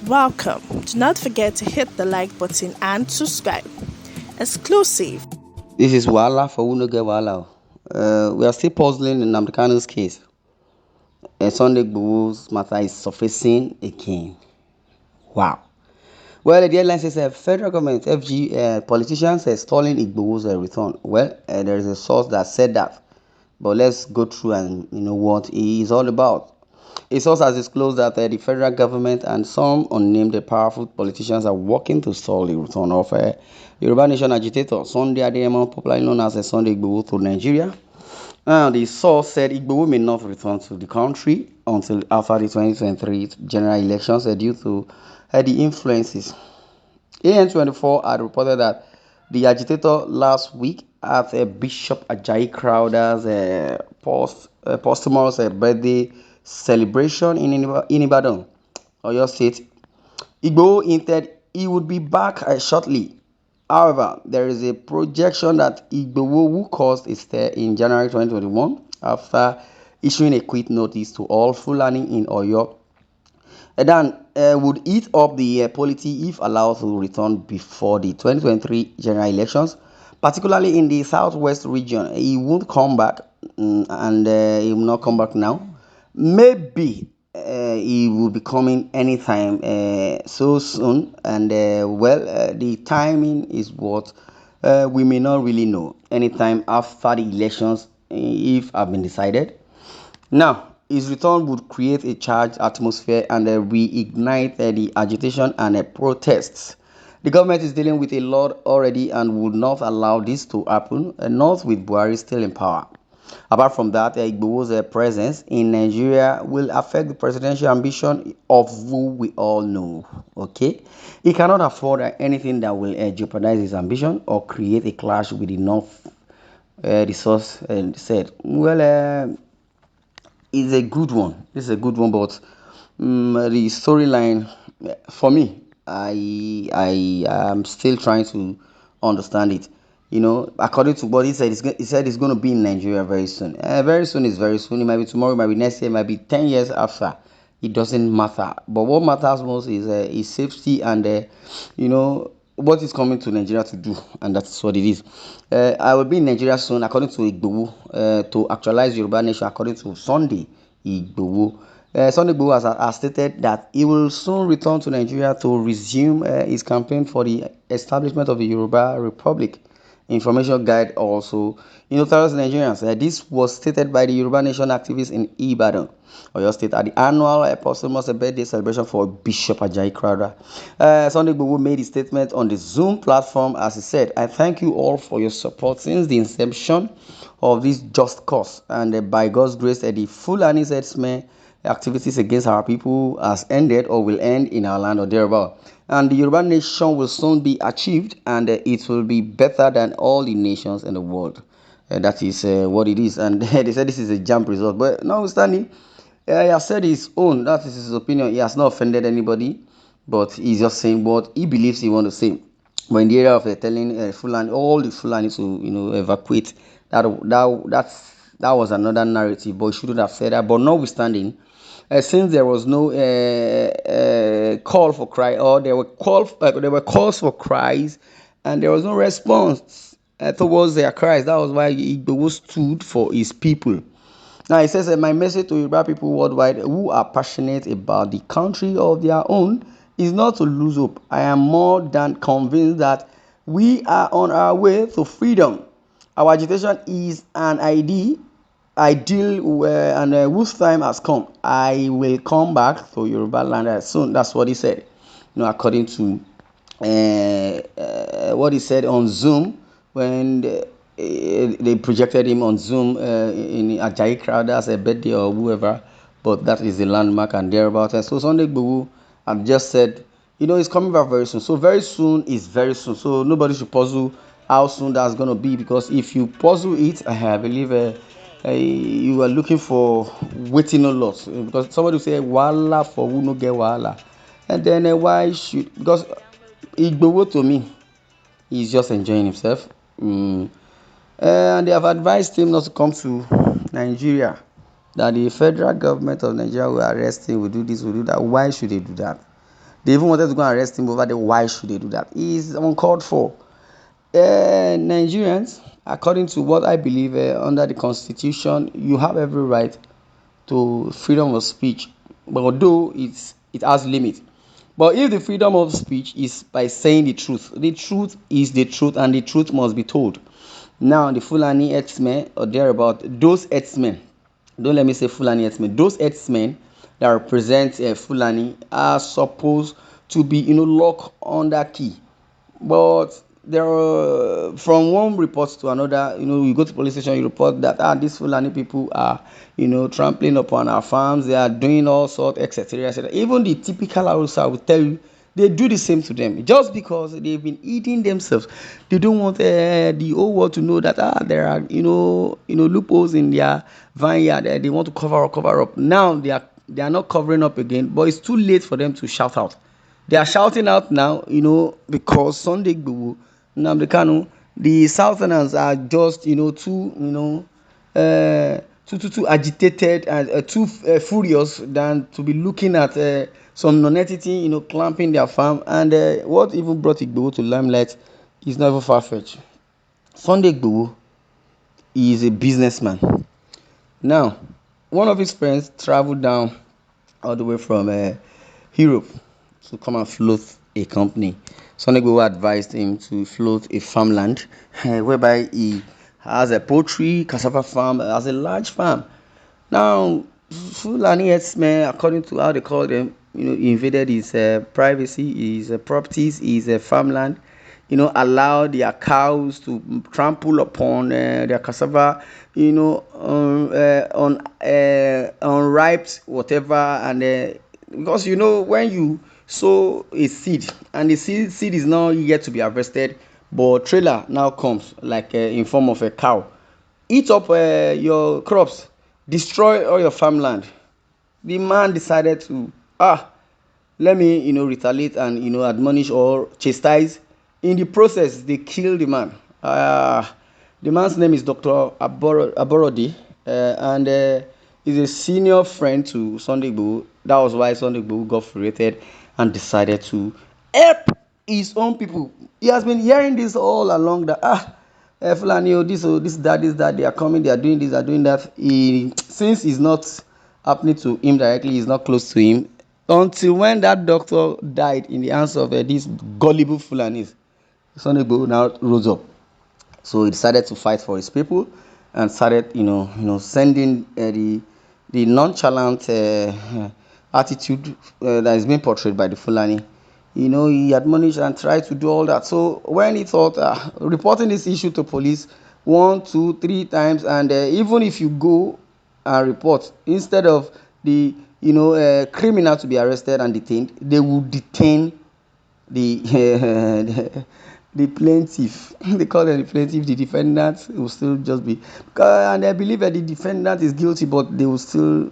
Welcome. Do not forget to hit the like button and subscribe. Exclusive. This is Wala for who no get Wala. We are still puzzling in Namdekano's case. Sunday Igboho's matter is surfacing again. Wow. Well, the deadline says federal government, FG, politicians are stalling Igboho's return. Well, there is a source that said that. But let's go through and what he is all about. A source has disclosed that the federal government and some unnamed powerful politicians are working to stall the return of Yoruba Nation agitator Sunday Adeyemo, popularly known as Sunday Igboho, to Nigeria. The source said Igboho may not return to the country until after the 2023 general elections due to the influences. AN24 had reported that the agitator last week at Bishop Ajayi Crowder's posthumous birthday celebration in Ibadan, Oyo State. Igboho hinted he would be back shortly. However, there is a projection that Igboho, who caused a stir in January 2021 after issuing a quit notice to all Fulani in Oyo, then would eat up the polity if allowed to return before the 2023 general elections, particularly in the southwest region. He won't come back, and he will not come back now. Maybe he will be coming anytime so soon, and the timing is what we may not really know. Anytime after the elections, if have been decided. Now, his return would create a charged atmosphere and reignite the agitation and protests. The government is dealing with a lot already and would not allow this to happen, not with Buhari still in power. Apart from that, Igboho's presence in Nigeria will affect the presidential ambition of who we all know. Okay, he cannot afford anything that will jeopardize his ambition or create a clash with the North. The source said, "Well, it's a good one. This is a good one, but the storyline for me, I am still trying to understand it. According to what he said it's going to be in Nigeria very soon. Very soon is very soon. It might be tomorrow, it might be next year, it might be 10 years after. It doesn't matter. But what matters most is safety and what is coming to Nigeria to do, and that's what it is. I will be in Nigeria soon, according to Igboho, to actualize Yoruba Nation, according to Sunday Igboho. Sunday Igboho has stated that he will soon return to Nigeria to resume his campaign for the establishment of the Yoruba Republic. Information guide also, tells Nigerians. This was stated by the Yoruba Nation activists in Ibadan, Oyo State, at the annual posthumous birthday celebration for Bishop Ajayi Crowder. Sunday Igboho made his statement on the Zoom platform as he said, "I thank you all for your support since the inception of this just cause, and by God's grace, the Fulani herdsmen activities against our people has ended or will end in our land or thereabout. And the Yoruba nation will soon be achieved, and it will be better than all the nations in the world." That is what it is. And they said this is a jump result. But notwithstanding, he has said his own. That is his opinion. He has not offended anybody, but he's just saying what he believes he wants to say. But in the area of telling Fulani, all the Fulani to evacuate, that was another narrative. But he shouldn't have said that. But notwithstanding, since there was no call for cry, or there were calls for cries, and there was no response towards their cries. That was why Igboho stood for his people. Now he says, "My message to Yoruba people worldwide who are passionate about the country of their own is not to lose hope. I am more than convinced that we are on our way to freedom. Our agitation is an ideal and whose time has come. I will come back to Yoruba land soon." That's what he said. According to what he said on Zoom when they projected him on Zoom in Ajayi Crowder's birthday or whoever. But that is the landmark and thereabout. So Sunday Igboho had just said, he's coming back very soon. So very soon is very soon. So nobody should puzzle how soon that's going to be, because if you puzzle it, I believe you are looking for waiting no loss, because somebody will say wala for who no get wala, and then why should, because Igboho to me he's just enjoying himself, and they have advised him not to come to Nigeria, that the federal government of Nigeria will arrest him, will do this, will do that. Why should they do that? They even wanted to go and arrest him over there. Why should they do that? It's uncalled for. Nigerians, according to what I believe under the constitution, you have every right to freedom of speech, but although it has limit. But if the freedom of speech is by saying the truth is the truth, and the truth must be told. Now, the Fulani herdsmen or thereabout, those herdsmen, don't let me say Fulani herdsmen, those herdsmen that represent Fulani are supposed to be, locked under key. But there are, from one report to another, you go to police station, you report that these Fulani people are, trampling upon our farms, they are doing all sorts, etc., etc. Even the typical Hausa will tell you they do the same to them, just because they've been eating themselves. They don't want the whole world to know that there are loopholes in their vineyard. They want to cover up. Now they are not covering up again, but it's too late for them to shout out. They are shouting out now, because Sunday Igboho, Nnamdi Kanu, the Southerners are just, too agitated and too furious than to be looking at some non-entity, clamping their farm. And what even brought Igboho to limelight is not even far-fetched. Sunday Igboho is a businessman. Now, one of his friends traveled down all the way from Europe to come and float a company. Sunday Igboho advised him to float a farmland whereby he has a poultry, cassava farm, has a large farm. Now, Fulani herdsmen, according to how they call them, invaded his privacy, his properties, his farmland, allowed their cows to trample upon their cassava, unripe whatever. And because when you sow a seed and the seed is not yet to be harvested, but trailer now comes like in form of a cow, eat up your crops, destroy all your farmland. The man decided to let me retaliate and admonish or chastise. In the process, they killed the man. The man's name is Dr. Aborodi, and he's a senior friend to Sunday Igboho. That was why Sunday Igboho got frustrated and decided to help his own people. He has been hearing this all along that Fulani, this, that, they are coming, they are doing this, they are doing that. Since it's not happening to him directly, he's not close to him. Until when that doctor died in the hands of these gullible Fulanis, Sunday Igboho now rose up. So he decided to fight for his people and started, sending the nonchalant attitude that is being portrayed by the Fulani. He admonished and tried to do all that. So when he thought reporting this issue to police 1, 2, 3 times, and even if you go and report, instead of the criminal to be arrested and detained, they will detain the the plaintiff. They call them the plaintiff. The defendant will still just be, and I believe that the defendant is guilty, but they will still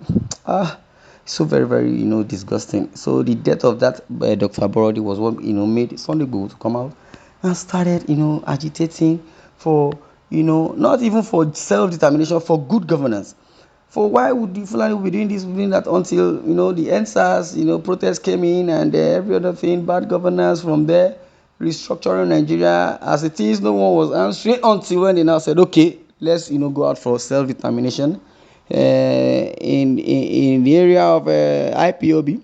so very, very disgusting. So the death of that Dr. Borodi was what made Sunday Igboho to come out and started agitating for not even for self-determination, for good governance. For why would the Fulani be doing this, doing that, until the NSAS protests came in, and every other thing, bad governance from there, restructuring Nigeria as it is, no one was answering until when they now said, okay, let's go out for self-determination. In the area of IPOB,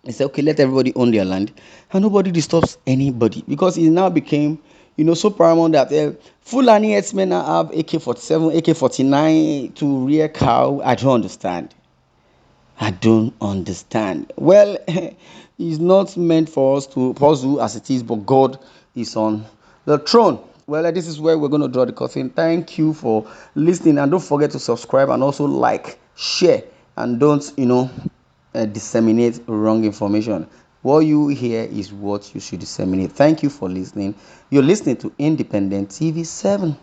they said, okay, let everybody own their land and nobody disturbs anybody, because it now became so paramount that Fulani herdsmen now have AK-47, AK-49 to rear cow. I don't understand. Well, it's not meant for us to puzzle as it is, but God is on the throne. Well, this is where we're going to draw the curtain. Thank you for listening, and don't forget to subscribe and also like, share, and don't disseminate wrong information. What you hear is what you should disseminate. Thank you for listening. You're listening to Independent TV 7.